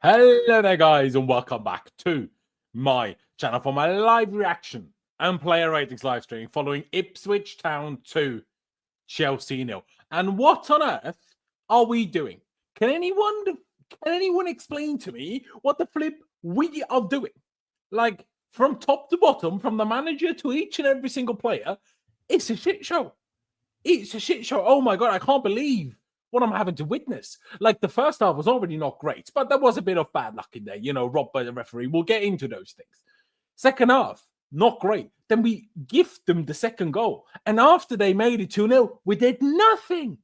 Hello there, guys, and welcome back to my channel for my live reaction and player ratings live stream following Ipswich Town 2, Chelsea 0. And what on earth are we doing? Can anyone explain to me what the flip we are doing? Like, from top to bottom, from the manager to each and every single player, it's a shit show. It's a shit show. Oh my God, I can't believe what I'm having to witness. Like, the first half was already not great, but there was a bit of bad luck in there, robbed by the referee. We'll get into those things. Second half, not great. Then we gift them the second goal. And after they made it 2-0, we did nothing.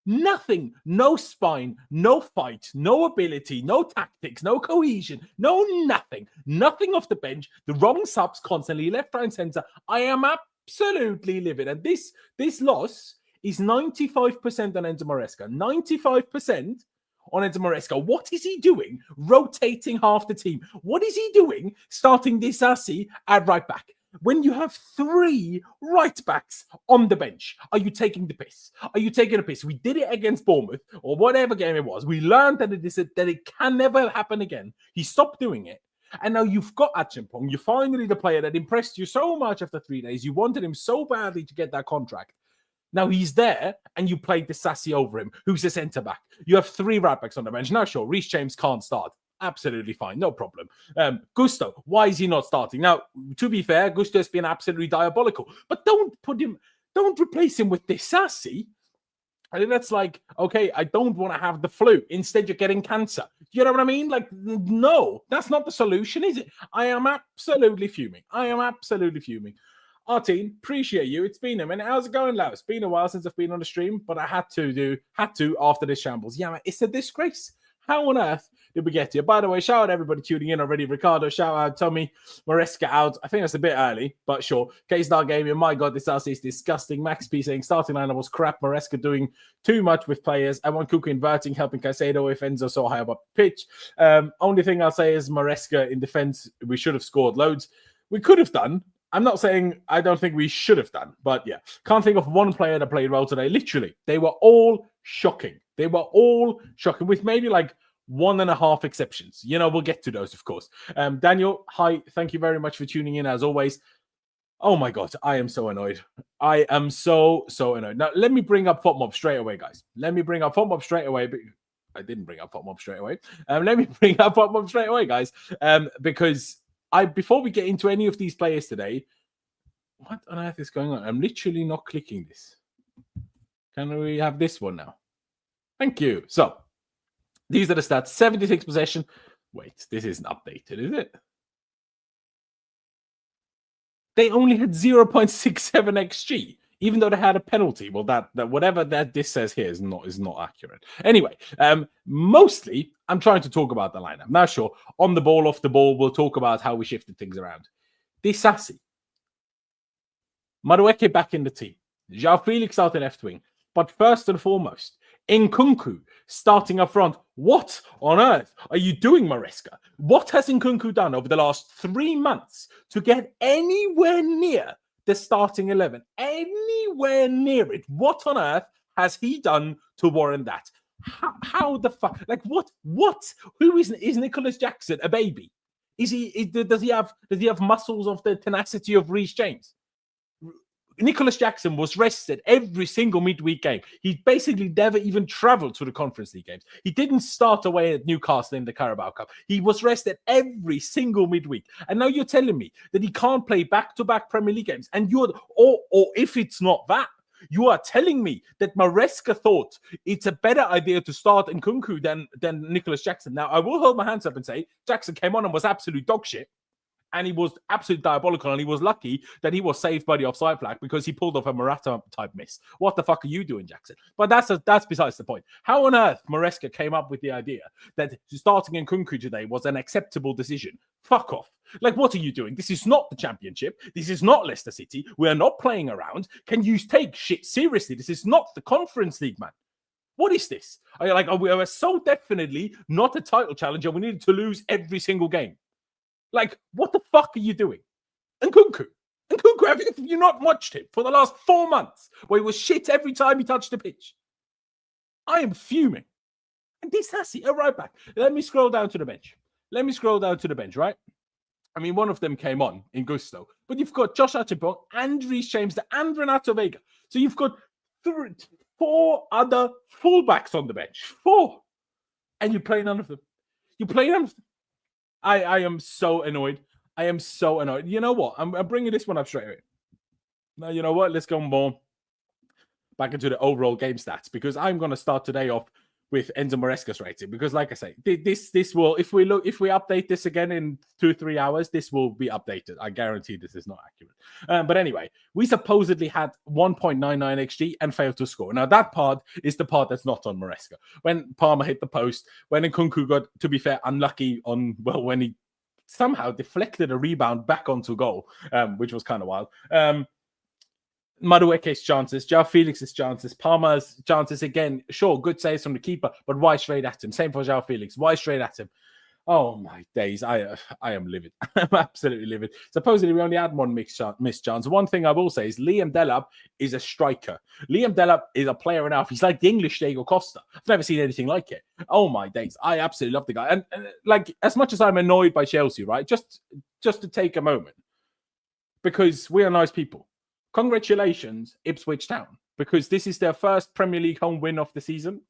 Nothing. No spine, no fight, no ability, no tactics, no cohesion, no nothing. Nothing off the bench. The wrong subs constantly, left, right, and center. I am absolutely livid. And this loss is 95% on Enzo Maresca. 95% on Enzo Maresca. What is he doing rotating half the team? What is he doing starting Disasi at right back? When you have three right backs on the bench, are you taking the piss? Are you taking a piss? We did it against Bournemouth or whatever game it was. We learned that it can never happen again. He stopped doing it. And now you've got Hutchinson. You're finally the player that impressed you so much after 3 days. You wanted him so badly to get that contract. Now he's there, and you played Disasi over him, who's a centre-back. You have three right-backs on the bench. Now, sure, Reece James can't start. Absolutely fine, no problem. Gusto, why is he not starting? Now, to be fair, Gusto's been absolutely diabolical. But don't replace him with Disasi. I think that's like, okay, I don't want to have the flu. Instead, you're getting cancer. You know what I mean? Like, no, that's not the solution, is it? I am absolutely fuming. Artine, appreciate you. It's been a minute. How's it going, Lau? It's been a while since I've been on the stream, but I had to after this shambles. Yeah, man, it's a disgrace. How on earth did we get here? By the way, shout out everybody tuning in already. Ricardo, shout out Tommy, Maresca out. I think that's a bit early, but sure. K-Star Gaming, my God, this house is disgusting. Max P saying starting lineup was crap. Maresca doing too much with players. I want Nkunku inverting, helping Caicedo if Enzo so high up pitch. Only thing I'll say is Maresca in defense, we should have scored loads. We could have done. I'm not saying I don't think we should have done, but yeah. Can't think of one player that played well today. Literally, they were all shocking. With maybe like 1.5 exceptions. We'll get to those, of course. Daniel, hi. Thank you very much for tuning in, as always. Oh my God, I am so annoyed. I am so annoyed. Now, let me bring up FOTMob straight away, guys. I didn't bring up FOTMob straight away. Let me bring up FOTMob straight away, guys, because before we get into any of these players today, what on earth is going on? I'm literally not clicking this. Can we have this one now? Thank you. So, these are the stats. 76 possession. Wait, this isn't updated, is it? They only had 0.67 XG, even though they had a penalty. Well, that whatever that this says here is not accurate. Anyway, mostly I'm trying to talk about the lineup. Now, sure, on the ball, off the ball, we'll talk about how we shifted things around. Disasi, Madueke back in the team. João Felix out in left wing. But first and foremost, Nkunku starting up front. What on earth are you doing, Maresca? What has Nkunku done over the last 3 months to get anywhere near the starting 11? Anywhere near it? What on earth has he done to warrant that? How the fuck? Like, what? Who is Nicholas Jackson? A baby? Does he have muscles of the tenacity of Reece James? Nicholas Jackson was rested every single midweek game. He basically never even traveled to the Conference League games. He didn't start away at Newcastle in the Carabao Cup. He was rested every single midweek. And now you're telling me that he can't play back-to-back Premier League games. And or if it's not that, you are telling me that Maresca thought it's a better idea to start Nkunku than Nicholas Jackson. Now, I will hold my hands up and say Jackson came on and was absolute dog shit. And he was absolutely diabolical, and he was lucky that he was saved by the offside flag because he pulled off a Morata-type miss. What the fuck are you doing, Jackson? But that's besides the point. How on earth Maresca came up with the idea that starting Nkunku today was an acceptable decision? Fuck off. Like, what are you doing? This is not the Championship. This is not Leicester City. We are not playing around. Can you take shit seriously? This is not the Conference League, man. What is this? We are so definitely not a title challenger. We needed to lose every single game. Like, what the fuck are you doing? Nkunku, have you not watched him for the last 4 months where he was shit every time he touched the pitch? I am fuming. Disasi, a right back. Let me scroll down to the bench. Right? I mean, one of them came on in Gusto, but you've got Josh Archibald and Reece James and Renato Vega. So you've got 4 other fullbacks on the bench. 4. And you play none of them. I am so annoyed. You know what? I'm bringing this one up straight away. Now, you know what? Let's go more back into the overall game stats, because I'm going to start today off with Enzo Maresca's rating, because like I say, this will, if we update this again in 2-3 hours, this will be updated. I guarantee this is not accurate. But anyway, we supposedly had 1.99 XG and failed to score. Now that part is the part that's not on Maresca. When Palmer hit the post, when Nkunku got, to be fair, unlucky when he somehow deflected a rebound back onto goal, which was kind of wild. Madueke's chances, João Felix's chances, Palmer's chances again. Sure, good saves from the keeper, but why straight at him? Same for João Felix. Why straight at him? Oh my days, I am livid. I'm absolutely livid. Supposedly we only had one missed chance. One thing I will say is Liam Delap is a striker. Liam Delap is a player enough. He's like the English Diego Costa. I've never seen anything like it. Oh my days, I absolutely love the guy. And like, as much as I'm annoyed by Chelsea, right? Just to take a moment, because we are nice people. Congratulations, Ipswich Town, because this is their first Premier League home win of the season.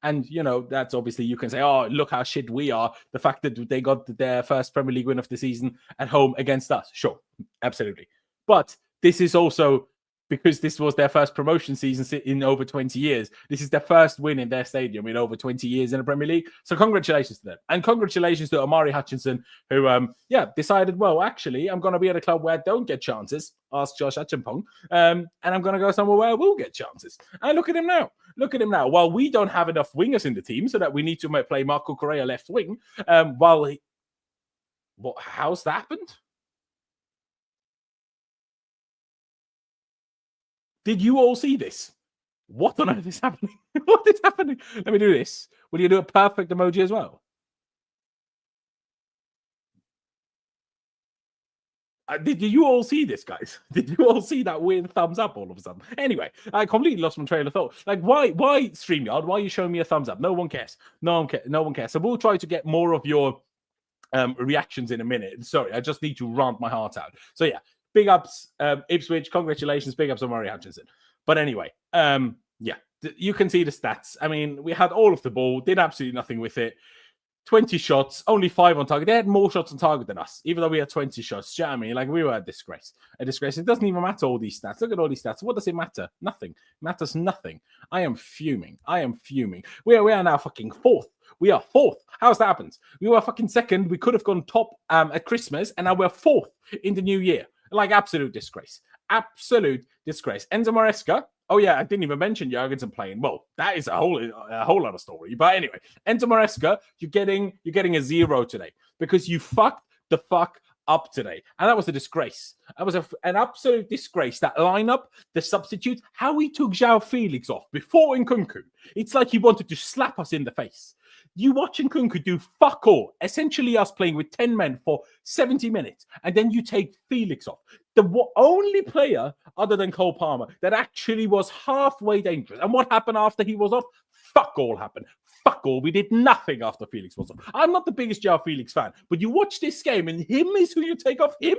And, you know, that's obviously, you can say, oh, look how shit we are. The fact that they got their first Premier League win of the season at home against us. Sure, absolutely. But this is also because this was their first promotion season in over 20 years. This is their first win in their stadium in over 20 years in the Premier League. So congratulations to them. And congratulations to Omari Hutchinson, who, decided, well, actually, I'm going to be at a club where I don't get chances. Ask Josh Achimpong. And I'm going to go somewhere where I will get chances. And look at him now. While we don't have enough wingers in the team, so that we need to play Marco Correa left wing, how's that happened? Did you all see this? What on earth is happening? What is happening? Let me do this. Will you do a perfect emoji as well? Did you all see this, guys? Did you all see that weird thumbs up all of a sudden? Anyway, I completely lost my train of thought. Like, why StreamYard? Why are you showing me a thumbs up? No one cares. No one cares. So we'll try to get more of your reactions in a minute. Sorry, I just need to rant my heart out. So yeah, big ups, Ipswich. Congratulations, big ups on Omari Hutchinson. But anyway, you can see the stats. I mean, we had all of the ball, did absolutely nothing with it. 20 shots, only 5 on target. They had more shots on target than us, even though we had 20 shots. Do you know what I mean? Like, we were a disgrace. It doesn't even matter, all these stats. Look at all these stats. What does it matter? Nothing. It matters nothing. I am fuming. We are now fucking 4th. We are 4th. How's that happened? We were fucking 2nd. We could have gone top at Christmas, and now we're 4th in the new year. Like, absolute disgrace. Absolute disgrace. Enzo Maresca. Oh yeah, I didn't even mention Jurgensen playing. Well, that is a whole other story. But anyway, Enzo Maresca, you're getting a 0 today because you fucked the fuck up today, and that was a disgrace. That was an absolute disgrace. That lineup, the substitute, how he took João Felix off before Nkunku. It's like he wanted to slap us in the face. You watch Nkunku do fuck all, essentially us playing with 10 men for 70 minutes, and then you take Felix off. The only player other than Cole Palmer that actually was halfway dangerous. And what happened after he was off? Fuck all happened. Fuck all. We did nothing after Felix was off. I'm not the biggest João Felix fan, but you watch this game and him is who you take off. Him?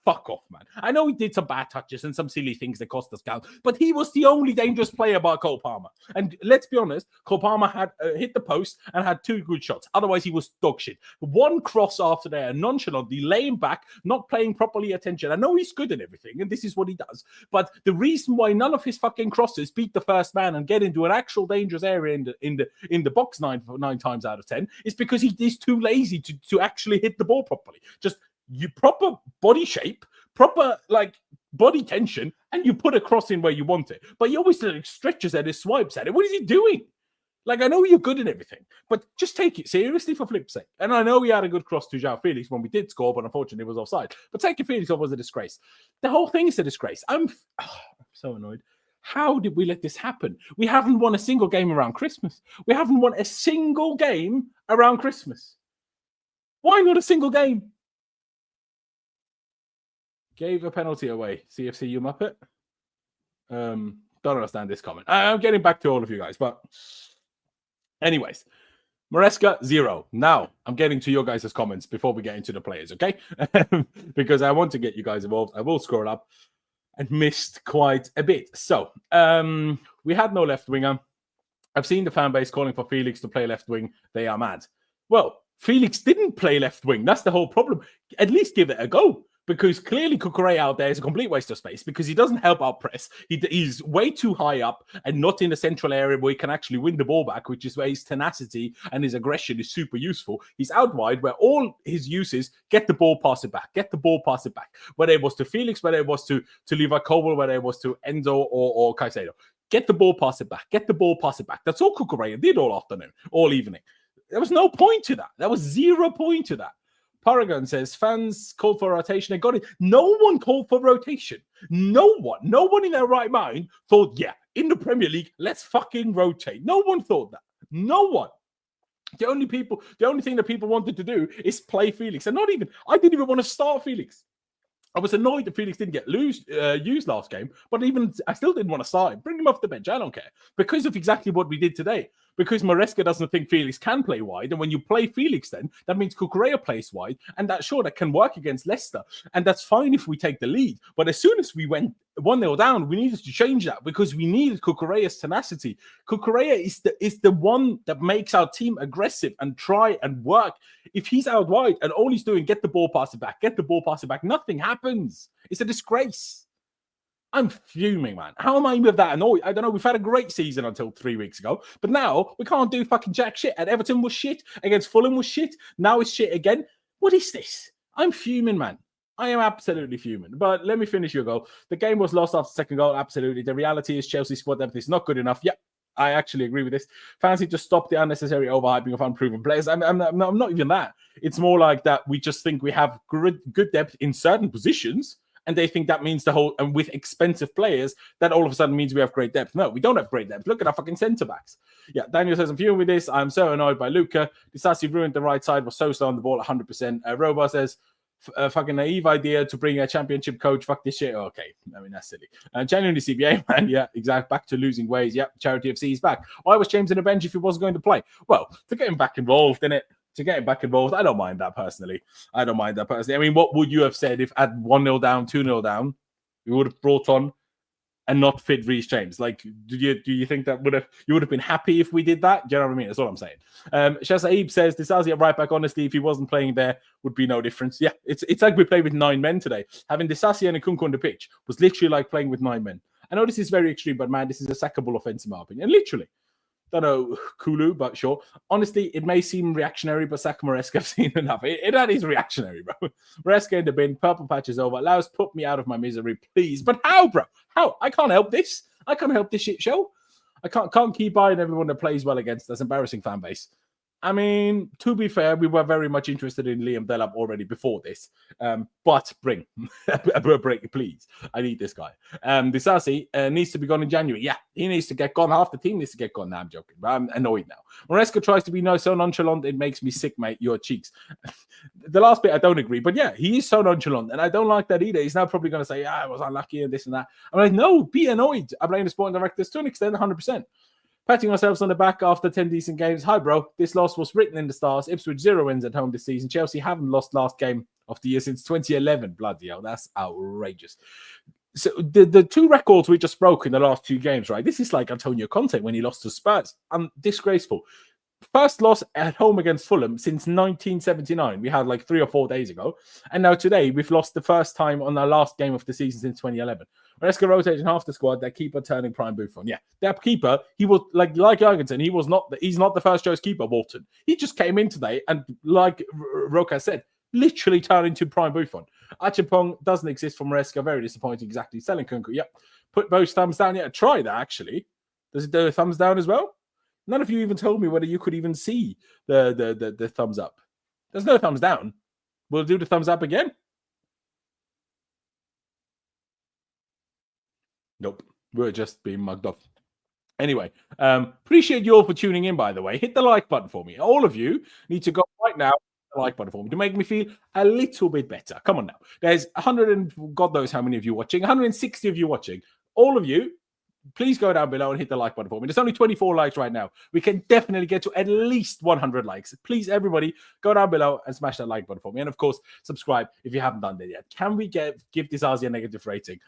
Fuck off, man. I know he did some bad touches and some silly things that cost us count, but he was the only dangerous player by Cole Palmer. And let's be honest, Cole Palmer had hit the post and had 2 good shots. Otherwise, he was dog shit. One cross after there, nonchalantly laying back, not paying properly attention. I know he's good at everything, and this is what he does. But the reason why none of his fucking crosses beat the first man and get into an actual dangerous area in the box 9 times out of 10 is because he is too lazy to actually hit the ball properly. Just you proper body shape, proper like body tension, and you put a cross in where you want it. But he always like, stretches at it, swipes at it. What is he doing? Like, I know you're good at everything, but just take it seriously for flip's sake. And I know he had a good cross to João Felix when we did score, but unfortunately it was offside. But taking Felix off was a disgrace. The whole thing is a disgrace. I'm so annoyed. How did we let this happen? We haven't won a single game around Christmas. We haven't won a single game around Christmas. Why not a single game? Gave a penalty away. CFC, you muppet. Don't understand this comment. I'm getting back to all of you guys, but Anyways, Maresca, 0. Now, I'm getting to your guys' comments before we get into the players, okay? Because I want to get you guys involved. I will scroll up and missed quite a bit. So, we had no left winger. I've seen the fan base calling for Felix to play left wing. They are mad. Well, Felix didn't play left wing. That's the whole problem. At least give it a go. Because clearly Cucurella out there is a complete waste of space because he doesn't help our press. He's way too high up and not in the central area where he can actually win the ball back, which is where his tenacity and his aggression is super useful. He's out wide where all his uses get the ball, pass it back, get the ball, pass it back. Whether it was to Felix, whether it was to Levi Cobble, whether it was to Enzo or Caicedo. Get the ball, pass it back, get the ball, pass it back. That's all Cucurella did all afternoon, all evening. There was no point to that. There was 0 point to that. Paragon says, fans called for rotation. They got it. No one called for rotation. No one. No one in their right mind thought, yeah, in the Premier League, let's fucking rotate. No one thought that. No one. The only thing that people wanted to do is play Felix. And I didn't even want to start Felix. I was annoyed that Felix didn't get used last game, but I still didn't want to start him. Bring him off the bench. I don't care. Because of exactly what we did today. Because Maresca doesn't think Felix can play wide. And when you play Felix then, that means Cucurella plays wide. And that can work against Leicester. And that's fine if we take the lead. But as soon as we went 1-0 down, we needed to change that because we needed Cucurella's tenacity. Cucurella is the one that makes our team aggressive and try and work. If he's out wide and all he's doing, get the ball, pass it back, get the ball, pass it back, nothing happens. It's a disgrace. I'm fuming, man. How am I with that annoyed? I don't know. We've had a great season until 3 weeks ago, but now we can't do fucking jack shit. At Everton was shit. Against Fulham was shit. Now it's shit again. What is this? I'm fuming, man. I am absolutely fuming. But let me finish your goal. The game was lost after the second goal. Absolutely. The reality is Chelsea's squad depth is not good enough. Yep. I actually agree with this. Fans need to stop the unnecessary overhyping of unproven players. I'm not even that. It's more like that we just think we have good depth in certain positions. And they think that means and with expensive players, that all of a sudden means we have great depth. No, we don't have great depth. Look at our fucking centre-backs. Yeah, Daniel says, I'm fuming with this. I'm so annoyed by Luca. Disasi ruined the right side, was so slow on the ball, 100%. Roba says, fucking naive idea to bring a championship coach. Fuck this shit. Okay, I mean, that's silly. Genuinely CBA, man. Yeah, exactly. Back to losing ways. Yeah, Charity FC is back. Why was James in the bench if he wasn't going to play? Well, to get him back involved in it. I don't mind that personally. I mean, what would you have said if at 1-0 down, 2-0 down, you would have brought on and not fit Reece James? Like, do you think that you would have been happy if we did that? Do you know what I mean? That's all I'm saying. Shazaib says, Disasi at right back, honestly, if he wasn't playing there, would be no difference. Yeah, it's like we played with 9 men today. Having Disasi and Nkunku on the pitch was literally like playing with 9 men. I know this is very extreme, but man, this is a sackable offense in my opinion. Literally. Don't know Kulu, but sure. Honestly, it may seem reactionary, but Saka Maresca, I've seen enough. That is reactionary, bro. Maresca in the bin, purple patch is over. Laos, put me out of my misery, please. But how, bro? How? I can't help this. I can't help this shit show. I can't keep buying everyone that plays well against us. Embarrassing fan base. I mean, to be fair, we were very much interested in Liam Delap already before this. But bring a break, please. I need this guy. Disasi needs to be gone in January. Yeah, he needs to get gone. Half the team needs to get gone. Now I'm joking, but I'm annoyed now. Maresca tries to be so nonchalant, it makes me sick, mate. Your cheeks. The last bit, I don't agree. But yeah, he is so nonchalant, and I don't like that either. He's now probably going to say, I was unlucky and this and that. I'm like, no, be annoyed. I blame the sporting directors to an extent, 100%. Patting ourselves on the back after 10 decent games. Hi, bro. This loss was written in the stars. Ipswich 0 wins at home this season. Chelsea haven't lost last game of the year since 2011. Bloody hell, that's outrageous. So the 2 records we just broke in the last 2 games, right? This is like Antonio Conte when he lost to Spurs. Disgraceful. First loss at home against Fulham since 1979. We had like 3 or 4 days ago. And now today, we've lost the first time on our last game of the season since 2011. Maresca rotating half the squad, their keeper turning prime Buffon. Yeah, their keeper, he was like Jurgensen, he's not the first choice keeper, Walton. He just came in today and, like Roca said, literally turned into prime Buffon. Achapong doesn't exist for Maresca. Very disappointing, exactly. Selling Nkunku, yep. Put both thumbs down. Yeah, try that actually. Does it do a thumbs down as well? None of you even told me whether you could even see the thumbs up. There's no thumbs down. We'll do the thumbs up again. Nope. We're just being mugged off. Anyway, appreciate you all for tuning in, by the way. Hit the like button for me. All of you need to go right now, hit the like button for me to make me feel a little bit better. Come on now. There's 100 and God knows how many of you watching, 160 of you watching. All of you, please go down below and hit the like button for me. There's only 24 likes right now. We can definitely get to at least 100 likes. Please, everybody, go down below and smash that like button for me. And of course, subscribe if you haven't done that yet. Can we give Disasi a negative rating?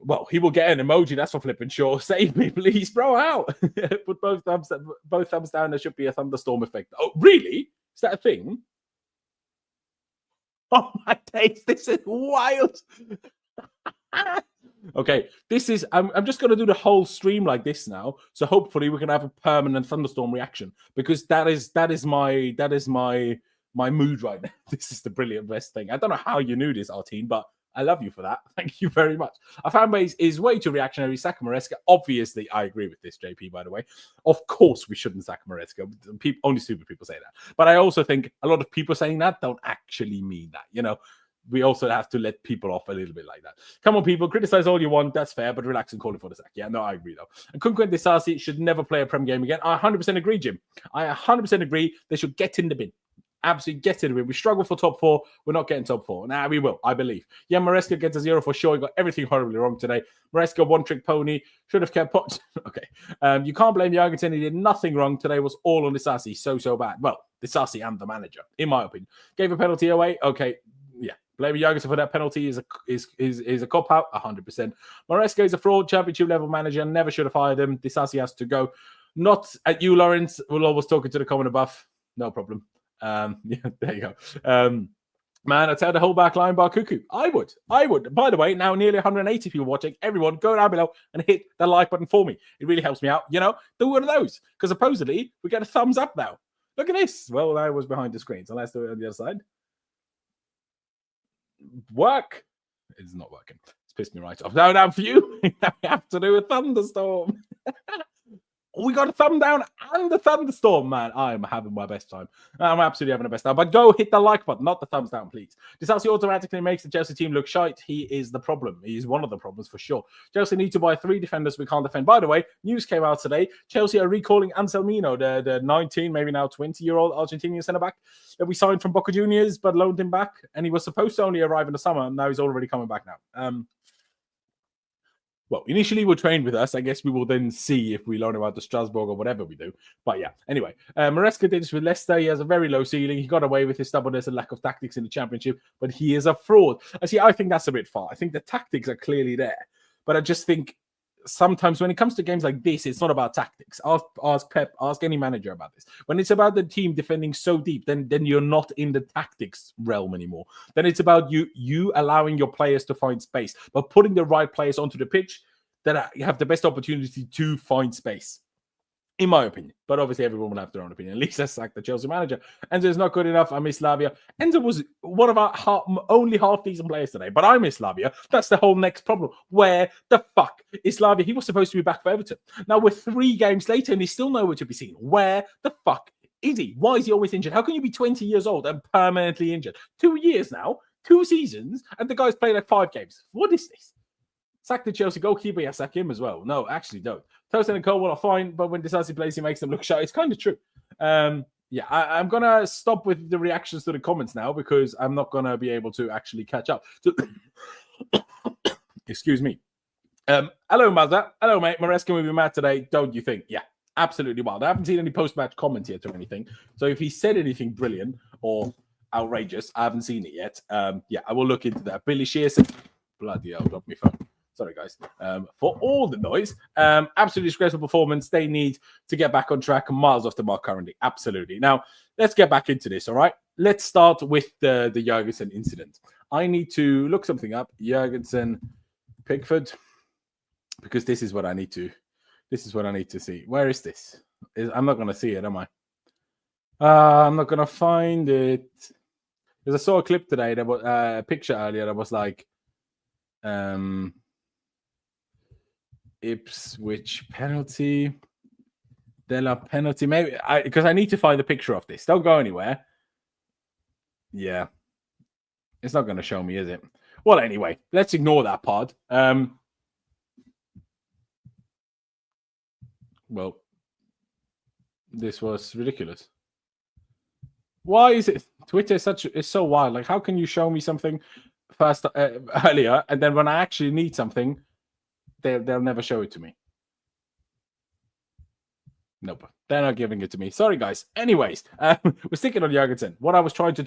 Well, he will get an emoji. That's for flipping sure. Save me, please, bro. Out. Put both thumbs down. There should be a thunderstorm effect. Oh, really? Is that a thing? Oh my days! This is wild. Okay, this is. I'm just going to do the whole stream like this now. So hopefully we can have a permanent thunderstorm reaction, because that is my mood right now. This is the brilliant best thing. I don't know how you knew this, Artine, but I love you for that. Thank you very much. Our fan base is way too reactionary. Sack Maresca. Obviously, I agree with this, JP, by the way. Of course, we shouldn't sack Maresca. Only stupid people say that. But I also think a lot of people saying that don't actually mean that. You know, we also have to let people off a little bit like that. Come on, people. Criticize all you want. That's fair, but relax and call it for the sack. Yeah, no, I agree, though. And Nkunku and Disasi should never play a Prem game again. I 100% agree, Jim. I 100% agree. They should get in the bin. Absolutely get it. We struggle for top 4. We're not getting top 4. Nah, we will, I believe. Yeah, Maresca gets a 0 for sure. He got everything horribly wrong today. Maresca, one-trick pony. Should have kept pot. Okay. You can't blame Jorgensen. He did nothing wrong. Today was all on Disasi. So bad. Well, Disasi and the manager, in my opinion. Gave a penalty away. Okay. Yeah. Blaming Jorgensen for that penalty is a cop-out. 100%. Maresca is a fraud. Championship-level manager. Never should have hired him. Disasi has to go. Not at you, Laurenz. We'll always talking to the comment above. No problem. Yeah, there you go. Man, I'd tell the whole back line bar cuckoo. I would. By the way, now nearly 180 people watching. Everyone, go down below and hit the like button for me. It really helps me out. You know, do one of those, because supposedly we get a thumbs up now. Look at this. Well, I was behind the screen, so let's do it on the other side. Work. It's not working. It's pissed me right off. Now for you, we have to do a thunderstorm. We got a thumb down and a thunderstorm, man. I'm having my best time. I'm absolutely having the best time. But go hit the like button, not the thumbs down, please. Disasi automatically makes the Chelsea team look shite. He is the problem. He is one of the problems for sure. Chelsea need to buy 3 defenders we can't defend. By the way, news came out today. Chelsea are recalling Anselmino, the 19, maybe now 20-year-old Argentinian centre-back that we signed from Boca Juniors, but loaned him back. And he was supposed to only arrive in the summer. And now he's already coming back now. Well, initially we'll train with us. I guess we will then see if we learn about the Strasbourg or whatever we do. But yeah, anyway, Maresca did this with Leicester. He has a very low ceiling. He got away with his stubbornness and lack of tactics in the Championship, but he is a fraud. I think that's a bit far. I think the tactics are clearly there, but I just think sometimes when it comes to games like this, it's not about tactics. Ask Pep, ask any manager about this. When it's about the team defending so deep, then you're not in the tactics realm anymore. Then it's about you allowing your players to find space, but putting the right players onto the pitch that have the best opportunity to find space, in my opinion. But obviously everyone will have their own opinion. At least that's like the Chelsea manager. Enzo is not good enough. I miss Lavia. Enzo was one of our only half-decent players today, but I miss Lavia. That's the whole next problem. Where the fuck is Lavia? He was supposed to be back for Everton. Now we're 3 games later and he's still nowhere to be seen. Where the fuck is he? Why is he always injured? How can you be 20 years old and permanently injured? 2 years now, 2 seasons, and the guy's played like 5 games. What is this? Sack the Chelsea goalkeeper, yeah, sack him as well. No, actually don't. Tosin and Cole are fine, but when Disasi plays, he makes them look shy. It's kind of true. Yeah, I'm going to stop with the reactions to the comments now because I'm not going to be able to actually catch up. So, excuse me. Hello, Mazda. Hello, mate. Maresca will be mad today, don't you think? Yeah, absolutely wild. I haven't seen any post-match comments yet or anything. So if he said anything brilliant or outrageous, I haven't seen it yet. Yeah, I will look into that. Billy Shear said, bloody hell, drop my phone. Sorry, guys, for all the noise. Absolutely disgraceful performance. They need to get back on track. Miles off the mark currently. Absolutely. Now, let's get back into this, all right? Let's start with the Jorgensen incident. I need to look something up. Jorgensen, Pickford, because this is what I need to see. Where is this? I'm not going to see it, am I? I'm not going to find it. Because I saw a clip today, that was a picture earlier that was like, Ipswich penalty, Delap penalty. Maybe because I need to find the picture of this. Don't go anywhere. Yeah, it's not going to show me, is it? Well, anyway, let's ignore that part. Well, this was ridiculous. Why is it Twitter is so wild? Like, how can you show me something first earlier, and then when I actually need something, they'll never show it to me. Nope, they're not giving it to me. Sorry, guys. Anyways, we're sticking on Jurgensen. What I am trying to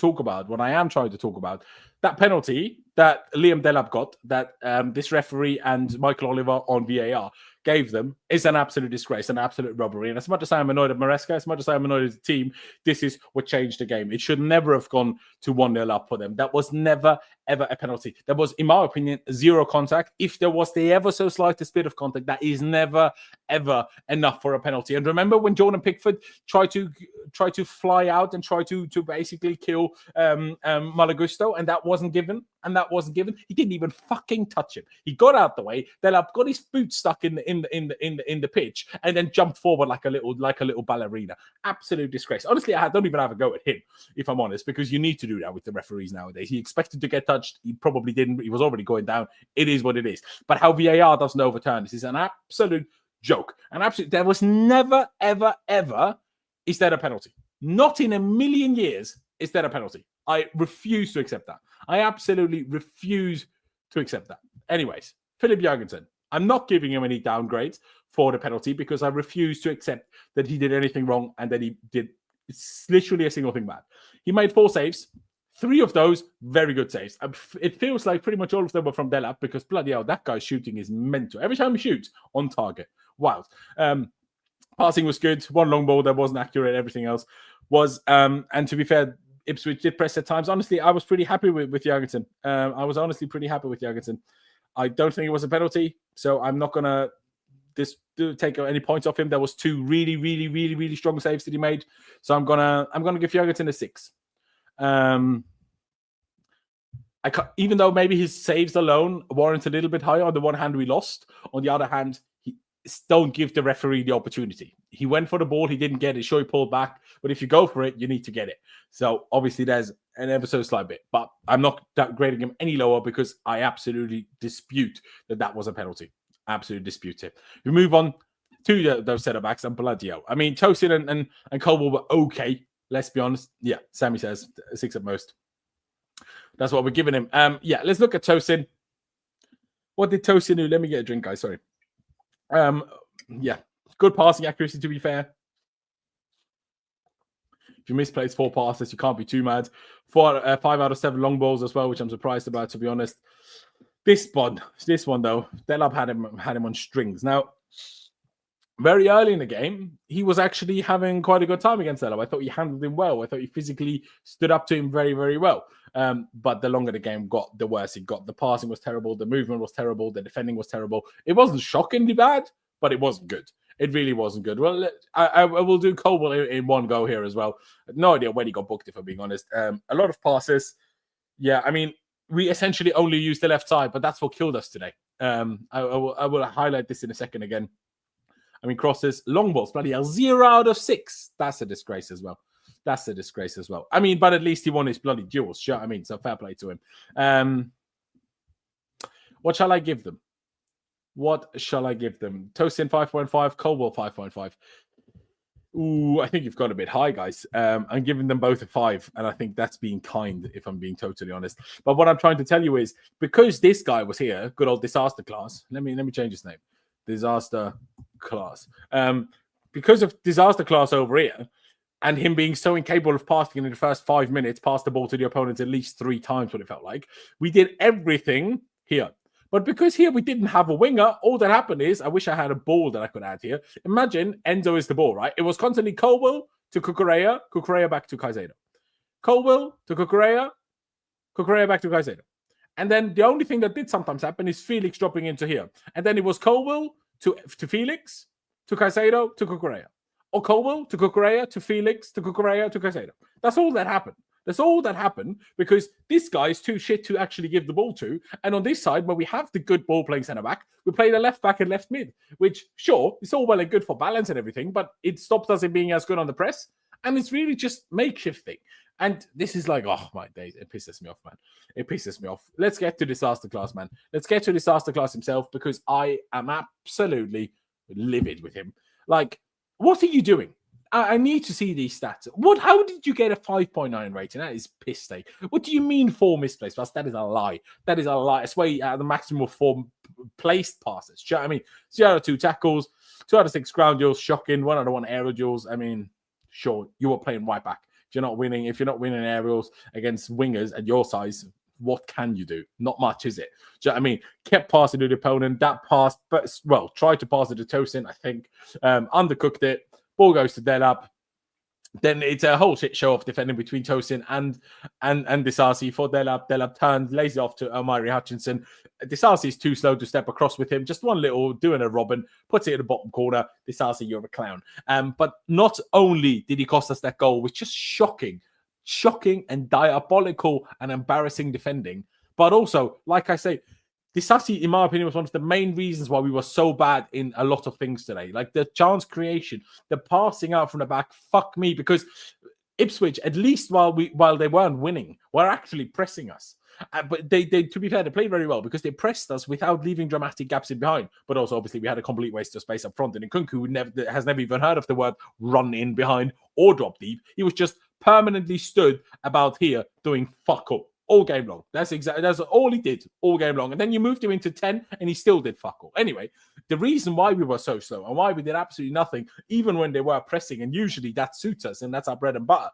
talk about, that penalty that Liam Delap got, that this referee and Michael Oliver on VAR gave them, is an absolute disgrace, an absolute robbery. And as much as I am annoyed at Maresca, as much as I am annoyed at the team, this is what changed the game. It should never have gone to 1-0 up for them. That was never, ever a penalty. There was, in my opinion, zero contact. If there was the ever so slightest bit of contact, that is never, ever enough for a penalty. And remember when Jordan Pickford tried to fly out and try to basically kill Malagusto, and that wasn't given? He didn't even fucking touch him. He got out the way. Delap got his boot stuck in the pitch, and then jumped forward like a little ballerina. Absolute disgrace. Honestly, I don't even have a go at him, if I'm honest, because you need to do that with the referees nowadays. He expected to get touched. He probably didn't. He was already going down. It is what it is. But how VAR doesn't overturn this is an absolute joke. There was never, ever, ever is that a penalty. Not in a million years is that a penalty. I refuse to accept that. I absolutely refuse to accept that. Anyways, Philip Jurgensen. I'm not giving him any downgrades for the penalty because I refuse to accept that he did anything wrong and that he did literally a single thing bad. He made 4 saves. 3 of those, very good saves. It feels like pretty much all of them were from Delap because bloody hell, that guy's shooting is mental. Every time he shoots, on target. Wild. Passing was good. 1 long ball that wasn't accurate. Everything else was. And to be fair, Ipswich did press at times. Honestly, I was pretty happy with Jurgensen. I was honestly pretty happy with Jurgensen. I don't think it was a penalty, so I'm not going to take any points off him. There was 2 really, really, really, really strong saves that he made. So I'm gonna give Jurgensen a 6. Even though maybe his saves alone warrant a little bit higher. On the one hand, we lost. On the other hand, don't give the referee the opportunity. He went for the ball. He didn't get it. Sure, he pulled back. But if you go for it, you need to get it. So obviously there's an ever so slight bit. But I'm not grading him any lower because I absolutely dispute that was a penalty. Absolutely dispute it. We move on to those centre-backs and bloody hell. I mean, Tosin and Colwell were okay. Let's be honest. Yeah, Sammy says 6 at most. That's what we're giving him. Yeah, let's look at Tosin. What did Tosin do? Let me get a drink, guys. Sorry. Yeah, good passing accuracy, to be fair. If you misplace 4 passes, you can't be too mad. 5 out of 7 long balls as well, which I'm surprised about, to be honest. This one though, Delap had him on strings. Now, very early in the game, he was actually having quite a good time against Delap. I thought he handled him well. I thought he physically stood up to him very, very well. But the longer the game got, the worse it got. The passing was terrible. The movement was terrible. The defending was terrible. It wasn't shockingly bad, but it wasn't good. It really wasn't good. Well, I will do Colwell in one go here as well. No idea when he got booked, if I'm being honest. A lot of passes. Yeah, I mean, we essentially only used the left side, but that's what killed us today. I will highlight this in a second again. I mean, crosses, long balls, bloody hell, 0 out of 6. That's a disgrace as well. I mean, but at least he won his bloody duels. Sure, I mean, so fair play to him. What shall I give them? Tosin 5.5, Colwell 5.5. Ooh, I think you've gone a bit high, guys. I'm giving them both a 5, and I think that's being kind, if I'm being totally honest. But what I'm trying to tell you is, because this guy was here, good old Disaster Class. Let me change his name. Disaster Class. Because of Disaster Class over here, and him being so incapable of passing in the first 5 minutes, passed the ball to the opponent at least 3 times, what it felt like. We did everything here. But because here we didn't have a winger, all that happened is, I wish I had a ball that I could add here. Imagine Enzo is the ball, right? It was constantly Colwell to Cucurella, Cucurella back to Caicedo. Colwell to Cucurella, Cucurella back to Caicedo. And then the only thing that did sometimes happen is Felix dropping into here. And then it was Colwell to Felix, to Caicedo, to Cucurella. Or Colwell to Cucurella, to Felix, to Cucurella, to Caicedo. That's all that happened. That's all that happened because this guy is too shit to actually give the ball to. And on this side, where we have the good ball-playing centre-back, we play the left-back and left-mid, which, sure, it's all well and good for balance and everything, but it stops us in being as good on the press. And it's really just makeshifting. And this is like, oh, my days. It pisses me off, man. It pisses me off. Let's get to Disaster Class, man. Let's get to Disaster Class himself because I am absolutely livid with him. Like, what are you doing? I need to see these stats. How did you get a 5.9 rating? That is piss take. What do you mean 4 misplaced passes? That is a lie. That is a lie. I swear the maximum of 4 placed passes. Do you know what I mean? 0 out of 2 tackles, 2 out of 6 ground duels, shocking. 1 out of 1 aerial duels. I mean, sure, you were playing right back. If you're not winning aerials against wingers at your size, what can you do? Not much, is it? Do you know what I mean? Kept passing to the opponent. That pass, but tried to pass it to Tosin, I think. Undercooked it. Ball goes to Delap. Then it's a whole shit show of defending between Tosin and Disasi for Delap. Delap turns, lays it off to Omari Hutchinson. Disasi is too slow to step across with him. Just one little, doing a Robin, puts it in the bottom corner. Disasi, you're a clown. But not only did he cost us that goal, which is just shocking and diabolical and embarrassing defending, but also, like I say, Disasi, in my opinion, was one of the main reasons why we were so bad in a lot of things today. Like the chance creation, the passing out from the back, fuck me, because Ipswich, at least while they weren't winning, were actually pressing us. But they, to be fair, they played very well because they pressed us without leaving dramatic gaps in behind. But also, obviously, we had a complete waste of space up front. And Nkunku has never even heard of the word run in behind or drop deep. He was just permanently stood about here doing fuck all. All game long. That's all he did all game long. And then you moved him into 10 and he still did fuck all. Anyway, the reason why we were so slow and why we did absolutely nothing, even when they were pressing, and usually that suits us and that's our bread and butter.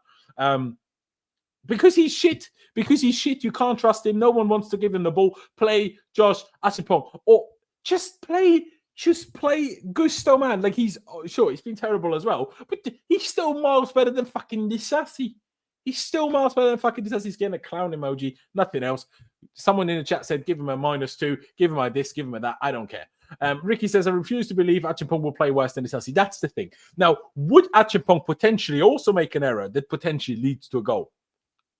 Because he's shit. You can't trust him. No one wants to give him the ball. Play Josh Achipong. Or just play Gusto, man. Like he's been terrible as well. But he's still miles better than fucking Disasi. He's still miles better than fucking Disasi. He's getting a clown emoji, nothing else. Someone in the chat said, give him a -2, give him a this, give him a that. I don't care. Ricky says, I refuse to believe Achipong will play worse than Disasi. That's the thing. Now, would Achipong potentially also make an error that potentially leads to a goal?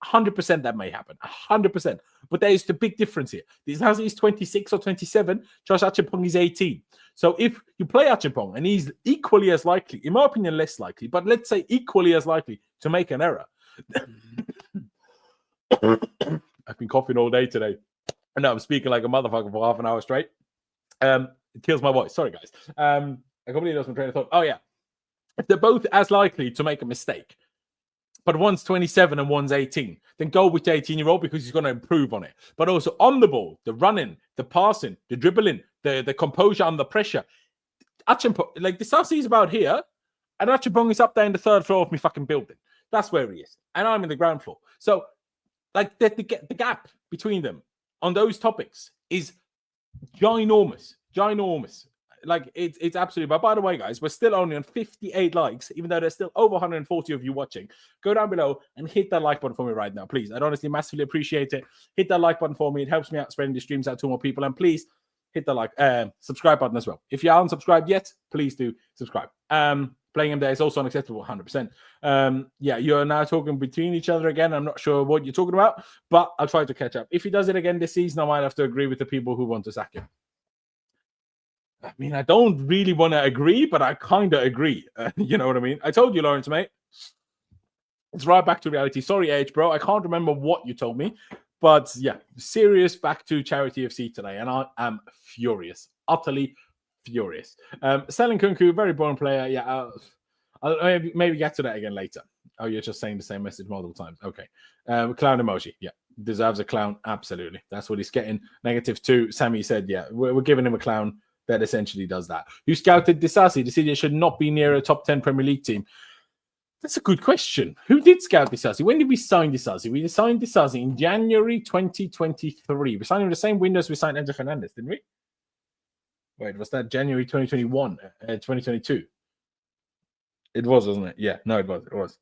100% that may happen. 100%. But there is the big difference here. Disasi is 26 or 27. Josh Achipong is 18. So if you play Achipong and he's equally as likely, in my opinion, less likely, but let's say equally as likely to make an error. I've been coughing all day today. And now I'm speaking like a motherfucker for half an hour straight. It kills my voice. Sorry, guys. I completely lost my train of thought. Oh, yeah. If they're both as likely to make a mistake, but one's 27 and one's 18, then go with the 18-year-old because he's going to improve on it. But also on the ball, the running, the passing, the dribbling, the composure under pressure. Achipong, like Disasi is about here, and Achipong is up there in the 3rd floor of my fucking building. That's where he is. And I'm in the ground floor. So, like, the gap between them on those topics is ginormous. Like, it's absolutely... But by the way, guys, we're still only on 58 likes, even though there's still over 140 of you watching. Go down below and hit that like button for me right now, please. I'd honestly massively appreciate it. Hit that like button for me. It helps me out spreading the streams out to more people. And please hit the subscribe button as well. If you aren't subscribed yet, please do subscribe. Playing him there is also unacceptable, 100%. Yeah, you're now talking between each other again. I'm not sure what you're talking about, but I'll try to catch up. If he does it again this season, I might have to agree with the people who want to sack him. I mean, I don't really want to agree, but I kind of agree. You know what I mean? I told you, Laurenz, mate. It's right back to reality. Sorry, H, bro. I can't remember what you told me. But yeah, serious back to Charity FC today. And I am furious. Utterly furious. Selling Nkunku, very boring player. Yeah, I'll maybe get to that again later. Oh, you're just saying the same message multiple times. Okay. Clown emoji. Yeah. Deserves a clown. Absolutely. That's what he's getting. -2. Sammy said, yeah, we're giving him a clown that essentially does that. Who scouted Disasi? Disasi should not be near a top 10 Premier League team. That's a good question. Who did scout Disasi? When did we sign Disasi? We signed Disasi in January 2023. We signed him in the same window as we signed Enzo Fernandez, didn't we? Wait, was that January 2021? 2022? It was, wasn't it? Yeah, no, it was.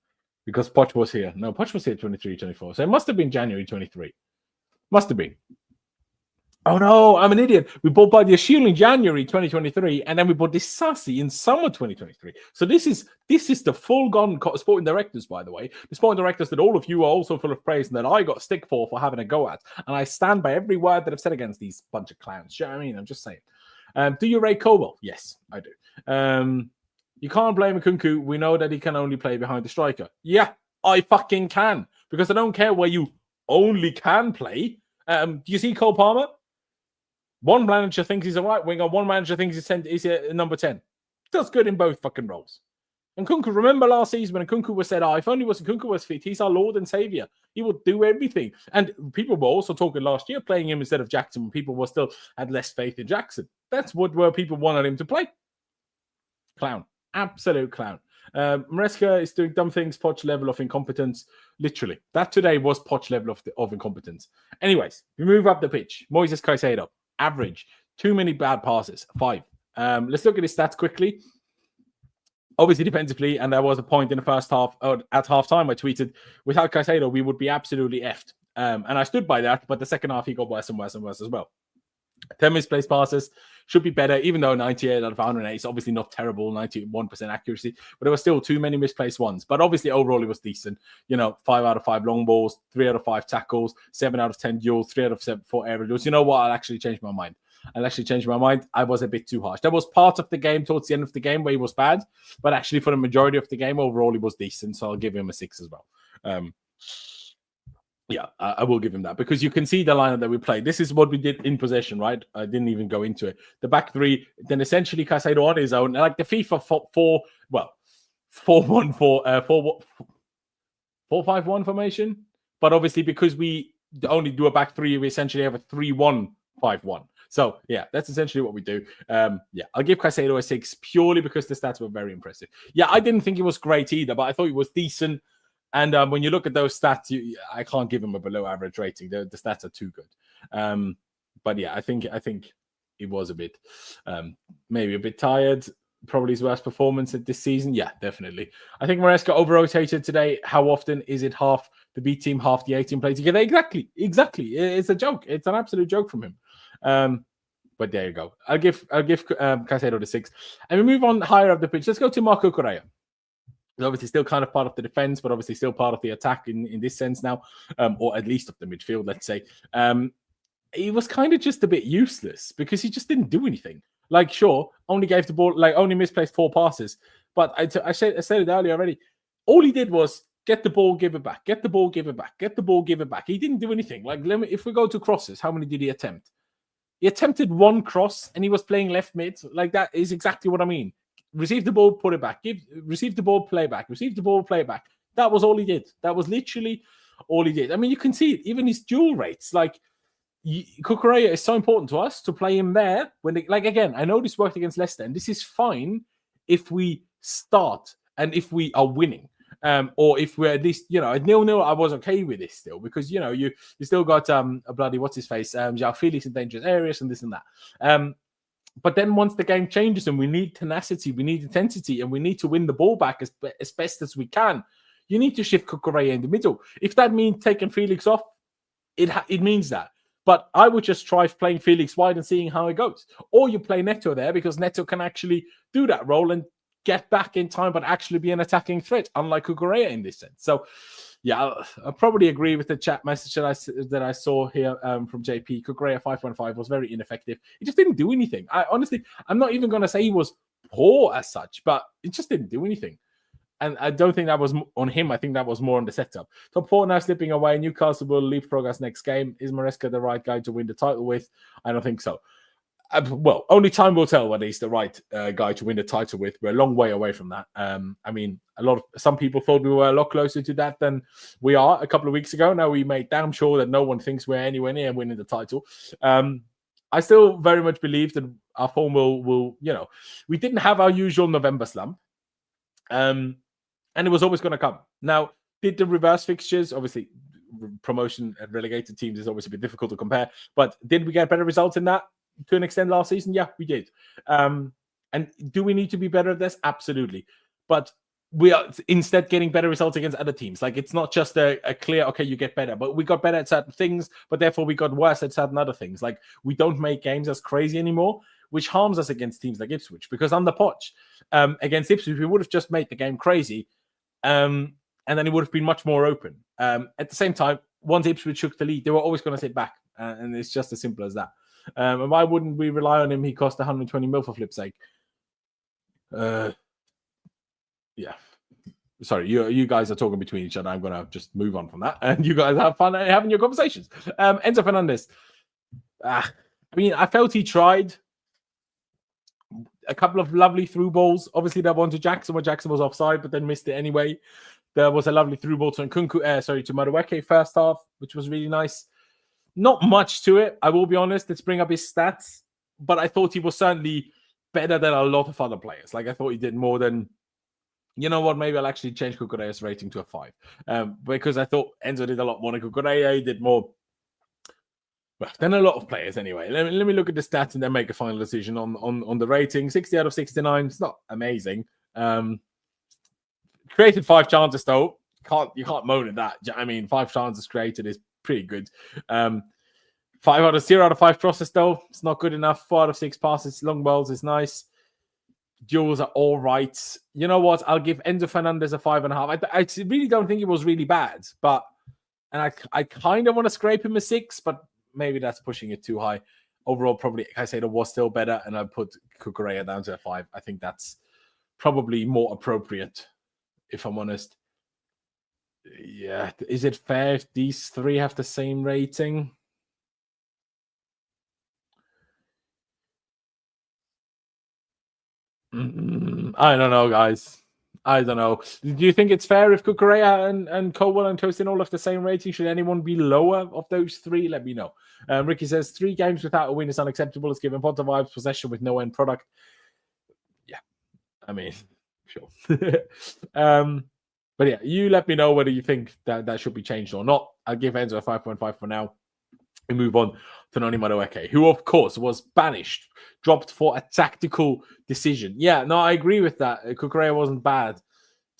Because Poch was here. No, Poch was here 23, 24. So it must have been January 23. Must have been. Oh, no, I'm an idiot. We bought Badiashile in January 2023, and then we bought Disasi in summer 2023. So this is the full-gone sporting directors, by the way. The sporting directors that all of you are also full of praise and that I got stick for having a go at. And I stand by every word that I've said against these bunch of clowns. You know what I mean? I'm just saying. Do you rate Cobalt? Yes, I do. You can't blame Nkunku. We know that he can only play behind the striker. Yeah, I fucking can. Because I don't care where you only can play. Do you see Cole Palmer? One manager thinks he's a right winger. One manager thinks he's a number 10. Does good in both fucking roles. Nkunku, remember last season when Nkunku was said, if only Nkunku was fit, he's our Lord and Savior. He would do everything. And people were also talking last year, playing him instead of Jackson, when people were still had less faith in Jackson. That's where people wanted him to play. Clown. Absolute clown. Maresca is doing dumb things, Poch level of incompetence. Literally. That today was Poch level of incompetence. Anyways, we move up the pitch. Moises Caicedo, average. Too many bad passes, 5. Let's look at his stats quickly. Obviously, defensively, and there was a point in the first half, at halftime, I tweeted, without Caicedo, we would be absolutely effed. And I stood by that, but the second half, he got worse and worse and worse as well. 10 misplaced passes should be better, even though 98 out of 108 is obviously not terrible, 91% accuracy, but there were still too many misplaced ones. But obviously, overall, it was decent. 5 out of 5 long balls, 3 out of 5 tackles, 7 out of 10 duels, 3 out of 4 aerial duels. You know what? I'll actually change my mind. I was a bit too harsh. That was part of the game towards the end of the game where he was bad, but actually for the majority of the game, overall, he was decent. So I'll give him a 6 as well. I will give him that because you can see the lineup that we played. This is what we did in possession, right? I didn't even go into it. The back 3, then essentially Caicedo on his own, like the FIFA 4-5-1 formation. But obviously, because we only do a back 3, we essentially have a 3-1-5-1. So, yeah, that's essentially what we do. I'll give Caicedo a 6 purely because the stats were very impressive. Yeah, I didn't think he was great either, but I thought he was decent. And when you look at those stats, I can't give him a below average rating. The stats are too good. But yeah, I think it was a bit, maybe a bit tired. Probably his worst performance at this season. Yeah, definitely. I think Maresca over-rotated today. How often is it half the B team, half the A team play together? Exactly. It's a joke. It's an absolute joke from him. But there you go. I'll give Caicedo the 6. And we move on higher up the pitch. Let's go to Marco Correa. He's obviously still kind of part of the defense, but obviously still part of the attack in this sense now, or at least of the midfield, let's say. He was kind of just a bit useless because he just didn't do anything. Like, sure, only gave the ball, like only misplaced 4 passes. But I said it earlier already. All he did was get the ball, give it back, get the ball, give it back, get the ball, give it back. He didn't do anything. Like, if we go to crosses, how many did he attempt? He attempted 1 cross and he was playing left mid. Like, that is exactly what I mean. Receive the ball, put it back. Receive the ball, play back. Receive the ball, play back. That was all he did. That was literally all he did. I mean, you can see it. Even his duel rates. Like, Cucurella is so important to us to play him there. Again, I know this worked against Leicester, and this is fine if we start and if we are winning. Or if we're at least, at 0-0, I was okay with this still because, you still got a bloody, what's his face, João Felix in dangerous areas and this and that. But then once the game changes and we need tenacity, we need intensity, and we need to win the ball back as best as we can, you need to shift Cucurella in the middle. If that means taking Felix off, it means that. But I would just try playing Felix wide and seeing how it goes. Or you play Neto there because Neto can actually do that role and get back in time, but actually be an attacking threat, unlike Cucurella in this sense. So, yeah, I'll probably agree with the chat message that I saw here from JP. Cucurella 5.5 was very ineffective. He just didn't do anything. I'm not even going to say he was poor as such, but it just didn't do anything. And I don't think that was on him. I think that was more on the setup. Top 4 now slipping away. Newcastle will leapfrog us next game. Is Maresca the right guy to win the title with? I don't think so. Well, only time will tell whether he's the right guy to win the title with. We're a long way away from that. I mean, some people thought we were a lot closer to that than we are a couple of weeks ago. Now we made damn sure that no one thinks we're anywhere near winning the title. I still very much believe that our form will we didn't have our usual November slump. And it was always going to come. Now, did the reverse fixtures, obviously promotion and relegated teams is always a bit difficult to compare, but did we get better results in that to an extent last season? Yeah, we did. And do we need to be better at this? Absolutely. But we are instead getting better results against other teams. Like, it's not just a clear, okay, you get better, but we got better at certain things, but therefore we got worse at certain other things. Like, we don't make games as crazy anymore, which harms us against teams like Ipswich, because on the Poch, against Ipswich, we would have just made the game crazy, and then it would have been much more open. At the same time, once Ipswich took the lead, they were always going to sit back, and it's just as simple as that. And why wouldn't we rely on him? He cost 120 mil for flip's sake. Yeah. Sorry, you guys are talking between each other. I'm going to just move on from that, and you guys have fun having your conversations. Enzo Fernandez. I mean, I felt he tried. A couple of lovely through balls. Obviously, that one to Jackson where Jackson was offside, but then missed it anyway. There was a lovely through ball to Nkunku, to Madueke first half, which was really nice. Not much to it, I will be honest. Let's bring up his stats. But I thought he was certainly better than a lot of other players. Like, I thought he did more than... You know what? Maybe I'll actually change Cucurella's rating to a 5. Because I thought Enzo did a lot more than Cucurella. He did more... Well, then a lot of players anyway. Let me look at the stats and then make a final decision on the rating. 60 out of 69. It's not amazing. Created 5 chances though. You can't moan at that. I mean, 5 chances created is pretty good. 0 out of 5 crosses though. It's not good enough. 4 out of 6 passes. Long balls is nice. Duels are all right. You know what? I'll give Enzo Fernandez a 5.5. I really don't think it was really bad, and I kind of want to scrape him a 6, but maybe that's pushing it too high. Overall, probably Caicedo was still better, and I put Cucurella down to a 5. I think that's probably more appropriate, if I'm honest. Yeah, is it fair if these 3 have the same rating? I don't know, guys. I don't know. Do you think it's fair if Cucurella and Colwell and Tosin all have the same rating? Should anyone be lower of those 3? Let me know. Ricky says 3 games without a win is unacceptable. It's given Potter vibes, possession with no end product. Yeah, I mean, sure. But yeah, you let me know whether you think that should be changed or not. I'll give Enzo a 5.5 for now. We move on to Noni Madueke, who, of course, was banished, dropped for a tactical decision. Yeah, no, I agree with that. Cucurella wasn't bad,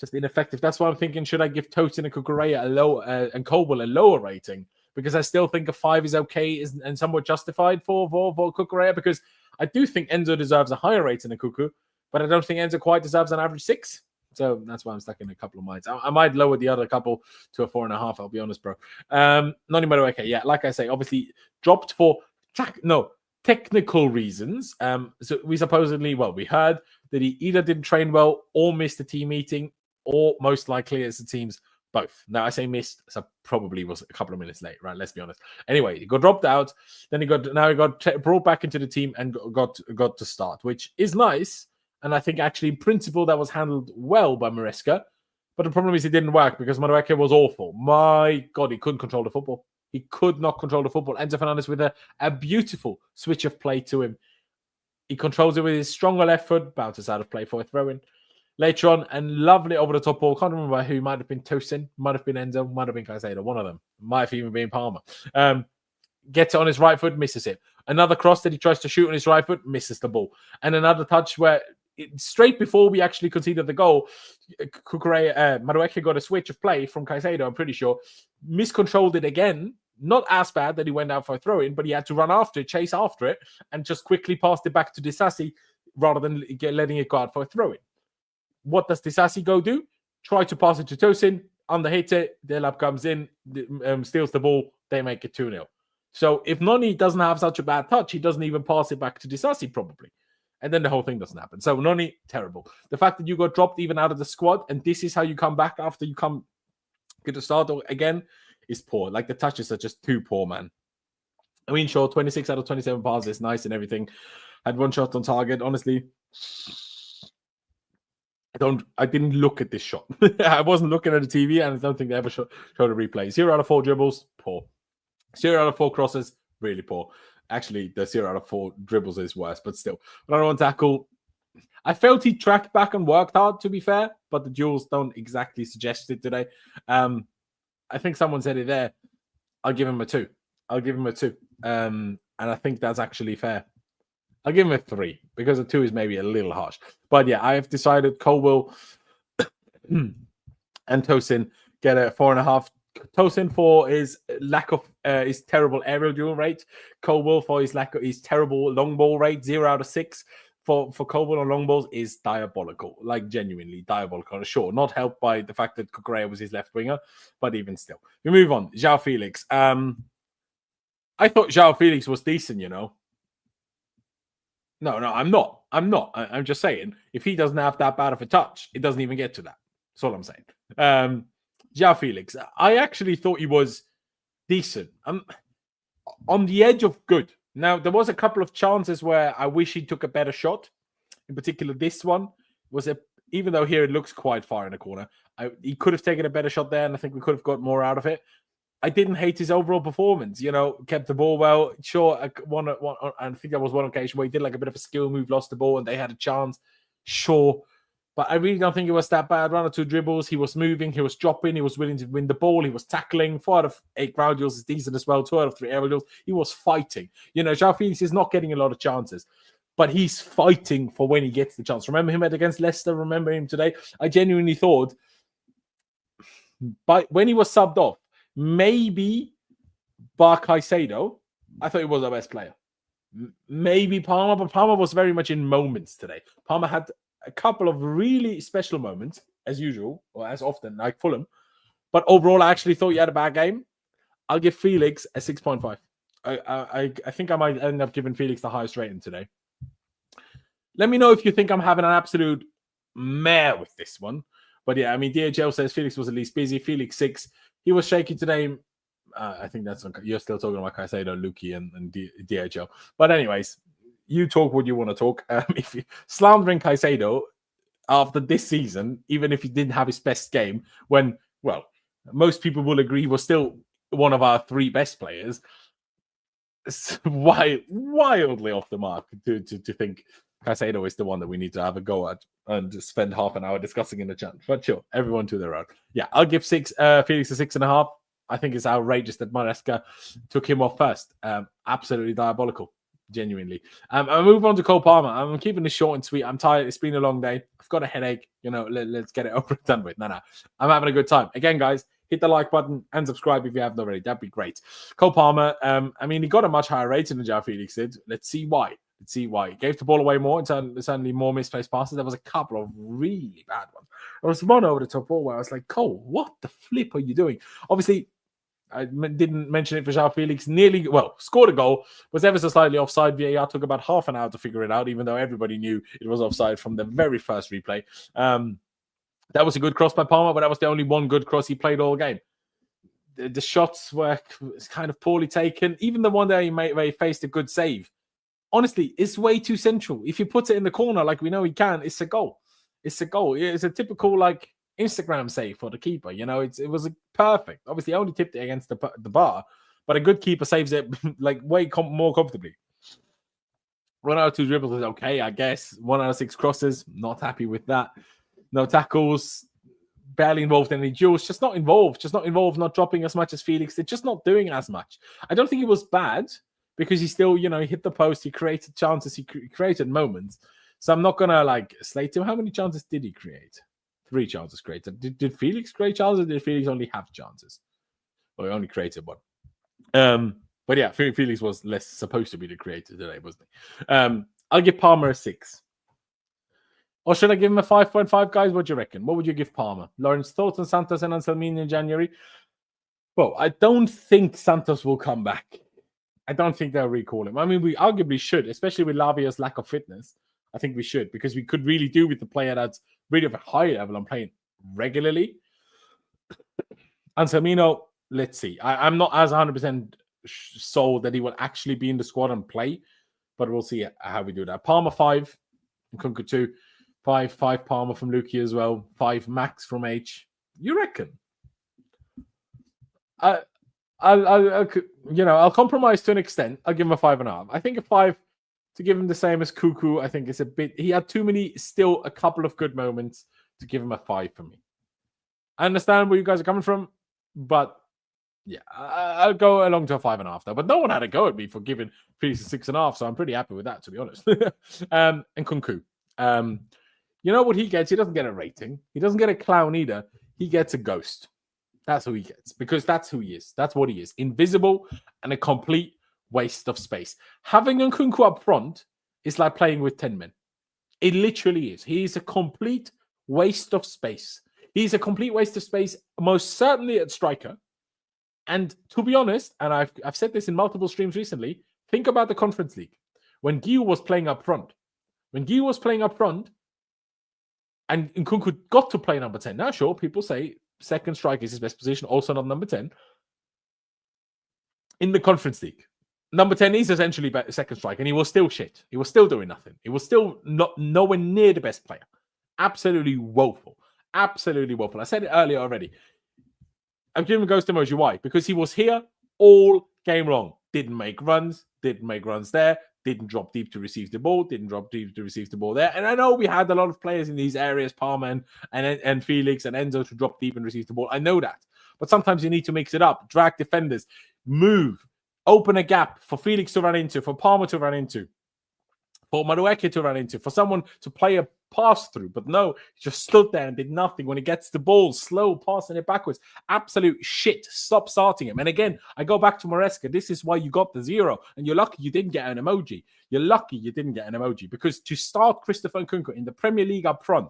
just ineffective. That's why I'm thinking, should I give Tosin and Cucurella a low and Colwell a lower rating? Because I still think a 5 is okay and somewhat justified for Cucurella, because I do think Enzo deserves a higher rating than Cucu, but I don't think Enzo quite deserves an average 6. So that's why I'm stuck in a couple of minds. I might lower the other couple to a 4.5. I'll be honest, bro. Noni Madueke, yeah, like I say, obviously dropped for technical reasons. So we heard that he either didn't train well or missed a team meeting, or most likely as the team's both. Now I say missed, so probably was a couple of minutes late, right? Let's be honest. Anyway, he got dropped out. Then he got brought back into the team and got to start, which is nice. And I think actually in principle that was handled well by Maresca. But the problem is it didn't work because Madueke was awful. My God, he couldn't control the football. He could not control the football. Enzo Fernandez with a beautiful switch of play to him. He controls it with his stronger left foot, bounces out of play for a throw-in. Later on, and lovely over-the-top ball. Can't remember who. Might have been Tosin, might have been Enzo, might have been Caicedo. One of them. Might have even been Palmer. Gets it on his right foot, misses it. Another cross that he tries to shoot on his right foot, misses the ball. And another touch where straight before we actually conceded the goal, Madueke got a switch of play from Caicedo, I'm pretty sure. Miscontrolled it again. Not as bad that he went out for a throw-in, but he had to run after it, chase after it, and just quickly passed it back to Disasi rather than letting it go out for a throw-in. What does Disasi go do? Try to pass it to Tosin. Underhit it. Delap comes in, steals the ball. They make it 2-0. So if Noni doesn't have such a bad touch, he doesn't even pass it back to Disasi probably. And then the whole thing doesn't happen. So Noni, terrible. The fact that you got dropped even out of the squad and this is how you come back after you get to start again is poor. Like the touches are just too poor, man. I mean, sure, 26 out of 27 passes is nice and everything. Had 1 shot on target. Honestly, I didn't look at this shot. I wasn't looking at the TV and I don't think they ever showed a replay. 0 out of 4 dribbles, poor. 0 out of 4 crosses, really poor. Actually, the 0 out of 4 dribbles is worse, but still. Another one tackle. I felt he tracked back and worked hard, to be fair, but the duels don't exactly suggest it today. I think someone said it there. I'll give him a 2. And I think that's actually fair. I'll give him a 3 because a 2 is maybe a little harsh. But yeah, I have decided Colwell and Tosin get a 4.5. Tosin for his lack of his terrible aerial duel rate. Colwell for his terrible long ball rate. 0 out of 6 for Colwell on long balls is diabolical. Like genuinely diabolical. Sure, not helped by the fact that Cucurella was his left winger, but even still. We move on. João Felix. I thought João Felix was decent, you know. No, I'm not. I'm just saying, if he doesn't have that bad of a touch, it doesn't even get to that. That's all I'm saying. João Felix, I actually thought he was decent. On the edge of good. Now, there was a couple of chances where I wish he took a better shot. In particular, this one was even though here it looks quite far in the corner, he could have taken a better shot there, and I think we could have got more out of it. I didn't hate his overall performance. Kept the ball well. Sure, I think there was one occasion where he did like a bit of a skill move, lost the ball, and they had a chance. Sure. But I really don't think it was that bad. 1 or 2 dribbles. He was moving. He was dropping. He was willing to win the ball. He was tackling. 4 out of 8 ground duels is decent as well. 2 out of 3 aerial duels. He was fighting. João Felix is not getting a lot of chances, but he's fighting for when he gets the chance. Remember him against Leicester? Remember him today? I genuinely thought, but when he was subbed off, maybe Bar Caicedo, I thought he was our best player. Maybe Palmer, but Palmer was very much in moments today. Palmer had a couple of really special moments, as usual, or as often, like Fulham. But overall, I actually thought he had a bad game. I'll give Felix a 6.5. I think I might end up giving Felix the highest rating today. Let me know if you think I'm having an absolute mare with this one. But yeah, I mean, DHL says Felix was at least busy. Felix 6. He was shaky today. I think you're still talking about Caicedo, Luki, and DHL. But anyways, you talk what you want to talk. If you're slandering Caicedo after this season, even if he didn't have his best game, when, well, most people will agree he was still one of our 3 best players, it's wildly off the mark to think Caicedo is the one that we need to have a go at and just spend half an hour discussing in the chat. But sure, everyone to their own. Yeah, I'll give Felix a 6.5. I think it's outrageous that Maresca took him off first. Absolutely diabolical, genuinely. I'll move on to Cole Palmer. I'm keeping this short and sweet. I'm tired. It's been a long day. I've got a headache. Let's get it over and done with. No. I'm having a good time. Again, guys, hit the like button and subscribe if you haven't already. That'd be great. Cole Palmer, he got a much higher rating than João Felix did. Let's see why. He gave the ball away more. Certainly more misplaced passes. There was a couple of really bad ones. There was one over the top ball where I was like, Cole, what the flip are you doing? Obviously, I didn't mention it for João Felix. Scored a goal, was ever so slightly offside. VAR took about half an hour to figure it out, even though everybody knew it was offside from the very first replay. That was a good cross by Palmer, but that was the only one good cross he played all game. The shots were kind of poorly taken. Even the one there where he faced a good save. Honestly, it's way too central. If you put it in the corner like we know he can, it's a goal. It's a goal. It's a typical Instagram save for the keeper. It was perfect. Obviously, I only tipped it against the bar, but a good keeper saves it way more comfortably. 1 out of 2 dribbles is okay, I guess. 1 out of 6 crosses, not happy with that. No tackles, barely involved in any duels. Just not involved. Not dropping as much as Felix. They're just not doing as much. I don't think it was bad because he still, he hit the post. He created chances. He created moments. So I'm not gonna slate him. How many chances did he create? 3 chances created. Did Felix create chances, or did Felix only have chances? Well, he only created 1. But yeah, Felix was less supposed to be the creator today, wasn't he? I'll give Palmer a 6. Or should I give him a 5.5, guys? What do you reckon? What would you give Palmer? Laurenz, thoughts on Santos and Anselmini in January? Well, I don't think Santos will come back. I don't think they'll recall him. We arguably should, especially with Lavia's lack of fitness. I think we should, because we could really do with the player that's really of a high level and playing regularly. Anselmino, let's see. I'm not as 100% sold that he will actually be in the squad and play, but we'll see how we do that. Palmer 5, Nkunku 2, 5 Palmer from Luki as well, 5 Max from H. You reckon? I'll compromise to an extent. I'll give him a 5.5. I think a 5 to give him the same as Cuckoo, I think it's a bit. He had too many, still a couple of good moments to give him a 5 for me. I understand where you guys are coming from, but yeah, I'll go along to a 5.5 though. But no one had a go at me for giving Felix a 6.5, so I'm pretty happy with that, to be honest. And Nkunku, you know what he gets? He doesn't get a rating. He doesn't get a clown either. He gets a ghost. That's who he gets, because that's who he is. That's what he is. Invisible and a complete waste of space. Having Nkunku up front is like playing with 10 men. It literally is. He is a complete waste of space. He's a complete waste of space, most certainly at striker. And to be honest, and I've said this in multiple streams recently, think about the Conference League. When Guiu was playing up front, and Nkunku got to play number 10. Now, sure, people say second striker is his best position, also not number 10. In the Conference League, Number 10 is essentially second strike, and he was still shit. He was still doing nothing. He was still nowhere near the best player. Absolutely woeful. Absolutely woeful. I said it earlier already. I'm giving him ghost emoji. Why? Because he was here all game long. Didn't make runs there, didn't drop deep to receive the ball, didn't drop deep to receive the ball there. And I know we had a lot of players in these areas, Palmer and Felix and Enzo, to drop deep and receive the ball. I know that. But sometimes you need to mix it up, drag defenders, move, open a gap for Felix to run into, for Palmer to run into, for Madueke to run into, for someone to play a pass through. But no, he just stood there and did nothing. When he gets the ball, slow, passing it backwards. Absolute shit. Stop starting him. And again, I go back to Maresca. This is why you got the 0. And you're lucky you didn't get an emoji. You're lucky you didn't get an emoji. Because to start Christopher Nkunku in the Premier League up front,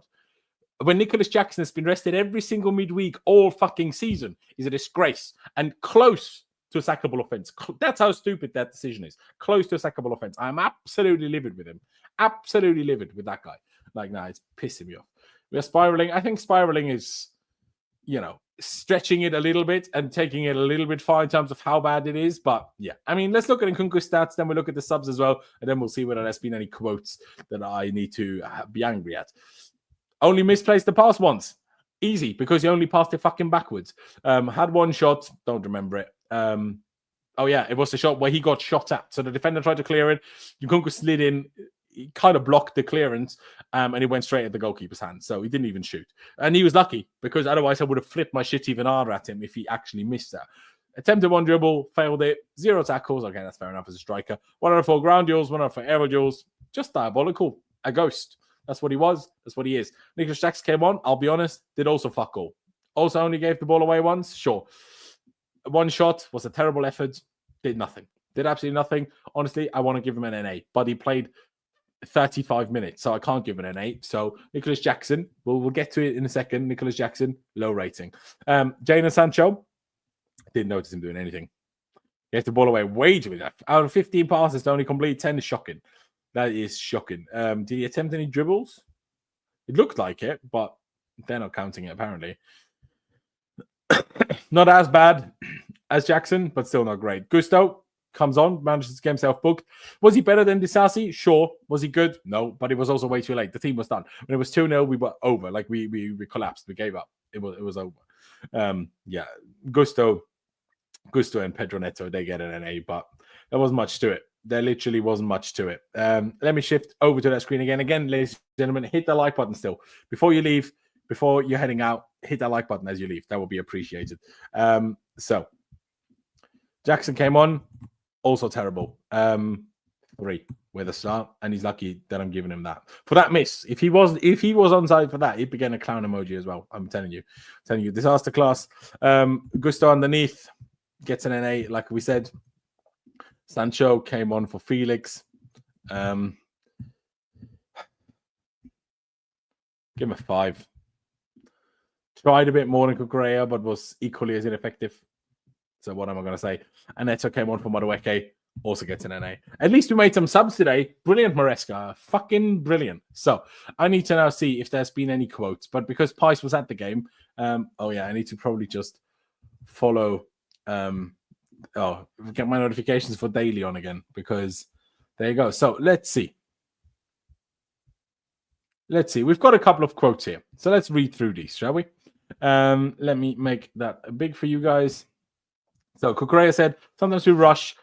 when Nicholas Jackson has been rested every single midweek all fucking season, is a disgrace. And close to a sackable offense. That's how stupid that decision is. Close to a sackable offense. I'm absolutely livid with him. Absolutely livid with that guy. Like, nah, it's pissing me off. We're spiraling. I think spiraling is, stretching it a little bit and taking it a little bit far in terms of how bad it is. But yeah, I mean, let's look at Nkunku's stats. Then we'll look at the subs as well. And then we'll see whether there's been any quotes that I need to be angry at. Only misplaced the pass once. Easy, because he only passed it fucking backwards. Had one shot. Don't remember it. Oh yeah, it was the shot where he got shot at. So the defender tried to clear it. Nkunku slid in. He kind of blocked the clearance, and he went straight at the goalkeeper's hand. So he didn't even shoot. And he was lucky, because otherwise I would have flipped my shit even harder at him if he actually missed that. Attempted one dribble, failed it. 0 tackles. Okay, that's fair enough as a striker. 1 out of 4 ground duels, 1 out of 4 aerial duels. Just diabolical. A ghost. That's what he was. That's what he is. Nicholas Jackson came on. I'll be honest, did also fuck all. Also only gave the ball away once. Sure. One shot was a terrible effort. Did nothing. Did absolutely nothing. Honestly, I want to give him an NA, but he played 35 minutes, so I can't give it an 8. So Nicholas Jackson, we'll get to it in a second. Nicholas Jackson, low rating. Jadon Sancho, didn't notice him doing anything. He gave the ball away way too much. Out of 15 passes to only complete 10 is shocking. That is shocking. Did he attempt any dribbles? It looked like it, but they're not counting it, apparently. Not as bad as Jackson, but still not great. Gusto comes on, manages to get himself booked. Was he better than Disasi? Sure. Was he good? No, but it was also way too late. The team was done. When it was 2-0, we were over. Like, we collapsed. We gave up. It was over. Yeah, Gusto and Pedro Neto, they get an NA, but there wasn't much to it. There literally wasn't much to it. Let me shift over to that screen again. Again, ladies and gentlemen, hit the like button still. Before you leave, before you're heading out, hit that like button as you leave. That will be appreciated. So, Jackson came on. Also terrible. 3 with a start, and he's lucky that I'm giving him that for that miss. If he was onside for that, he'd be getting a clown emoji as well. I'm telling you, disaster class. Gusto underneath gets an NA, like we said. Sancho came on for Felix. Give him a 5. Tried a bit more than Kukurea, but was equally as ineffective. So what am I going to say? And Neto came on for Madueke, also gets an NA. At least we made some subs today. Brilliant, Maresca. Fucking brilliant. So I need to now see if there's been any quotes. But because Pys was at the game, oh yeah, I need to probably just follow, get my notifications for daily on again, because there you go. So let's see. We've got a couple of quotes here. So let's read through these, shall we? Let me make that big for you guys. So Kukurea said, sometimes we rush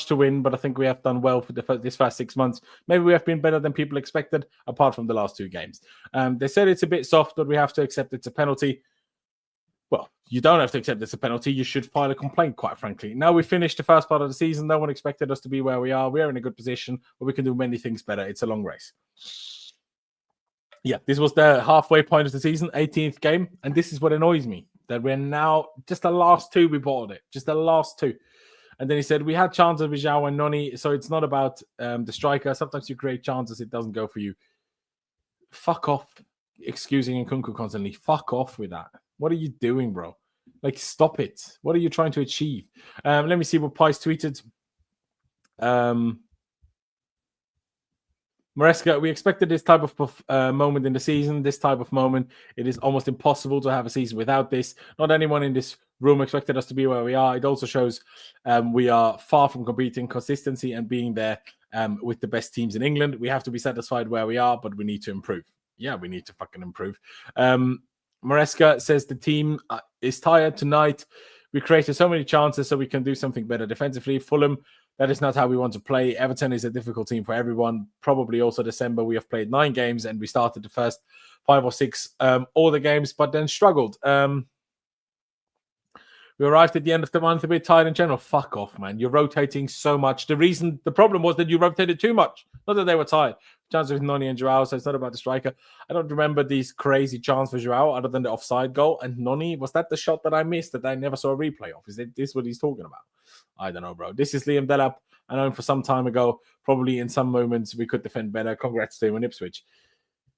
to win, but I think we have done well for this first 6 months. Maybe we have been better than people expected, apart from the last 2 games. They said it's a bit soft, but we have to accept it's a penalty. Well, you don't have to accept it's a penalty. You should file a complaint, quite frankly. Now we finished the first part of the season. No one expected us to be where we are. We are in a good position, but we can do many things better. It's a long race. Yeah, this was the halfway point of the season, 18th game, and this is what annoys me. That we're now, just the last 2 we bought it. Just the last 2. And then he said, we had chances with João and Noni, so it's not about the striker. Sometimes you create chances, it doesn't go for you. Fuck off, excusing Nkunku constantly. Fuck off with that. What are you doing, bro? Like, stop it. What are you trying to achieve? Let me see what Pys tweeted. Maresca, we expected this type of moment in the season, this type of moment. It is almost impossible to have a season without this. Not anyone in this room expected us to be where we are. It also shows we are far from competing consistency and being there with the best teams in England. We have to be satisfied where we are, but we need to improve. Yeah, we need to fucking improve. Maresca says the team is tired tonight. We created so many chances so we can do something better defensively. Fulham, that is not how we want to play. Everton is a difficult team for everyone. Probably also December. We have played 9 games and we started the first 5 or 6 all the games, but then struggled. We arrived at the end of the month a bit tired in general. Fuck off, man. You're rotating so much. The problem was that you rotated too much. Not that they were tired. Chances with Noni and Joao, so it's not about the striker. I don't remember these crazy chances for Joao other than the offside goal. And Noni, was that the shot that I missed that I never saw a replay of? Is this what he's talking about? I don't know, bro. This is Liam Delap. I know him for some time ago. Probably in some moments we could defend better. Congrats to him in Ipswich.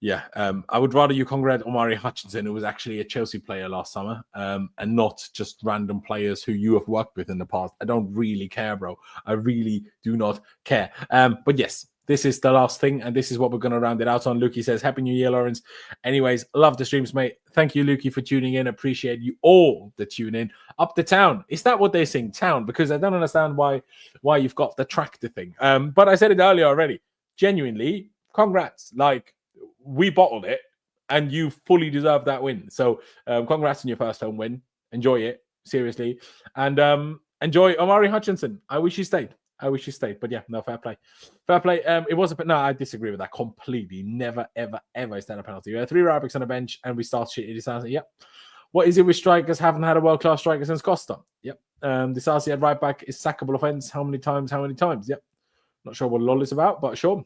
Yeah, I would rather you congratulate Omari Hutchinson, who was actually a Chelsea player last summer, and not just random players who you have worked with in the past. I don't really care, bro. I really do not care. But yes, this is the last thing, and this is what we're going to round it out on. Lukey says, Happy New Year, Laurenz. Anyways, love the streams, mate. Thank you, Lukey, for tuning in. Appreciate you all that tune in. Up the town. Is that what they're saying? Town? Because I don't understand why you've got the tractor thing. But I said it earlier already. Genuinely, congrats. Like, we bottled it, and you fully deserve that win. So, congrats on your first home win. Enjoy it, seriously. And enjoy Omari Hutchinson. I wish you stayed. But yeah, no, fair play. Fair play. It was no, I disagree with that completely. Never, ever, ever is that a penalty. We had 3 right backs on the bench, and we start shit. Yep. What is it with strikers? Haven't had a world-class striker since Costa. Yep. Disasi at right back is sackable offense. How many times? Yep. Not sure what LOL is about, but sure.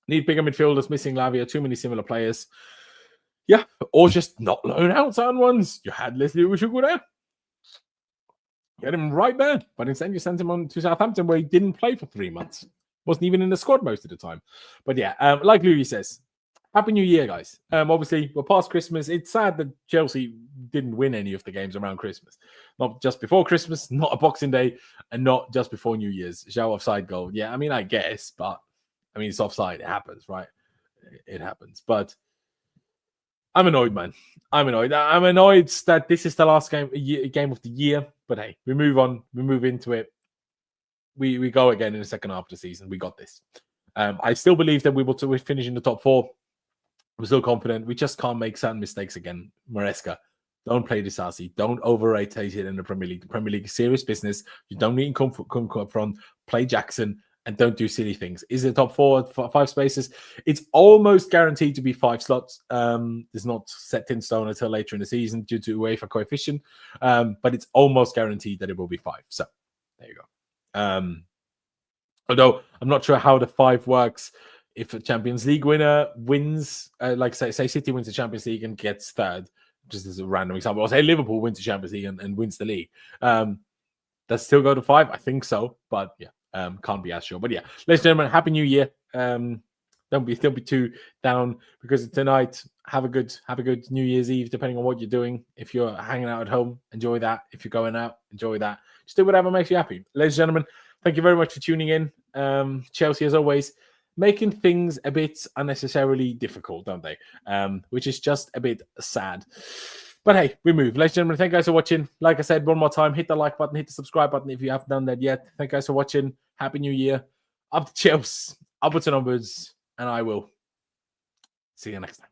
Need bigger midfielders, missing Lavia, too many similar players. Yeah, or just not loan out certain ones. You had Leslie Ushugu there. Get him right there. But instead you sent him on to Southampton where he didn't play for 3 months. Wasn't even in the squad most of the time. But yeah, like Louis says, Happy New Year, guys. Obviously, we're past Christmas. It's sad that Chelsea didn't win any of the games around Christmas. Not just before Christmas, not a Boxing Day, and not just before New Year's. Joao offside goal. Yeah, I mean, I guess, but I mean, it's offside. It happens, right? It happens. But I'm annoyed, man. I'm annoyed that this is the last game of the year. But hey, we move on. We move into it. We go again in the second half of the season. We got this. I still believe that we will finish in the top 4. I'm still confident. We just can't make certain mistakes again. Maresca, don't play Disasi. Don't overrotate it in the Premier League. The Premier League is serious business. You don't need to come up front. Play Jackson. And don't do silly things. Is it top 4, 5 spaces? It's almost guaranteed to be 5 slots. It's not set in stone until later in the season due to UEFA coefficient. But it's almost guaranteed that it will be 5. So there you go. Although I'm not sure how the 5 works. If a Champions League winner wins, like say City wins the Champions League and gets 3rd, just as a random example, or say Liverpool wins the Champions League and wins the league. Does still go to 5? I think so. But yeah. Can't be as sure, but yeah, ladies and gentlemen, Happy New Year. Don't be too down because tonight. Have a good New Year's Eve, depending on what you're doing. If you're hanging out at home, enjoy that. If you're going out, enjoy that. Just do whatever makes you happy. Ladies and gentlemen, thank you very much for tuning in. Chelsea, as always, making things a bit unnecessarily difficult, don't they? Which is just a bit sad. But hey, we move. Ladies and gentlemen, thank you guys for watching. Like I said, one more time, hit the like button, hit the subscribe button if you haven't done that yet. Thank you guys for watching. Happy New Year. Up the Chelsea, upwards and onwards, and I will see you next time.